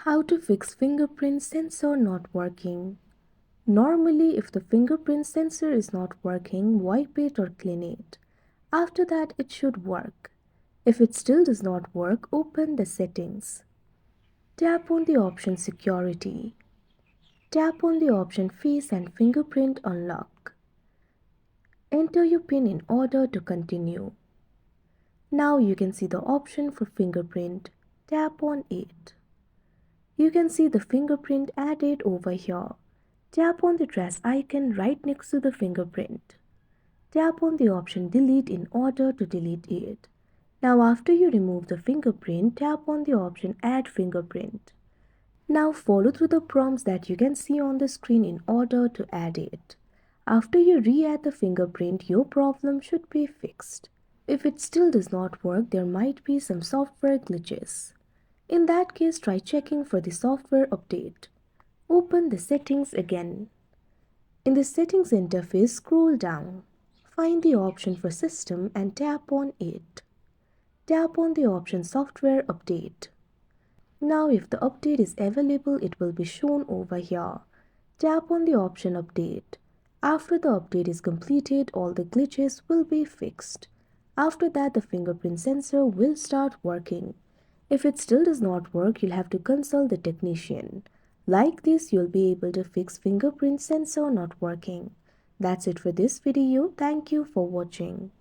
How to fix fingerprint sensor not working. Normally, if the fingerprint sensor is not working, wipe it or clean it. After that, it should work. If it still does not work, open the settings. Tap on the option Security. Tap on the option Face and Fingerprint Unlock. Enter your PIN in order to continue. Now you can see the option for fingerprint. Tap on it. You can see the fingerprint added over here. Tap on the trace icon right next to the fingerprint. Tap on the option Delete in order to delete it. Now after you remove the fingerprint, tap on the option Add Fingerprint. Now follow through the prompts that you can see on the screen in order to add it. After you re-add the fingerprint, your problem should be fixed. If it still does not work, there might be some software glitches. In that case, try checking for the software update. Open the settings again. In the settings interface, scroll down. Find the option for system and tap on it. Tap on the option software update. Now if the update is available, it will be shown over here. Tap on the option update. After the update is completed, all the glitches will be fixed. After that, the fingerprint sensor will start working. If it still does not work, you'll have to consult the technician. Like this, you'll be able to fix fingerprint sensor not working. That's it for this video. Thank you for watching.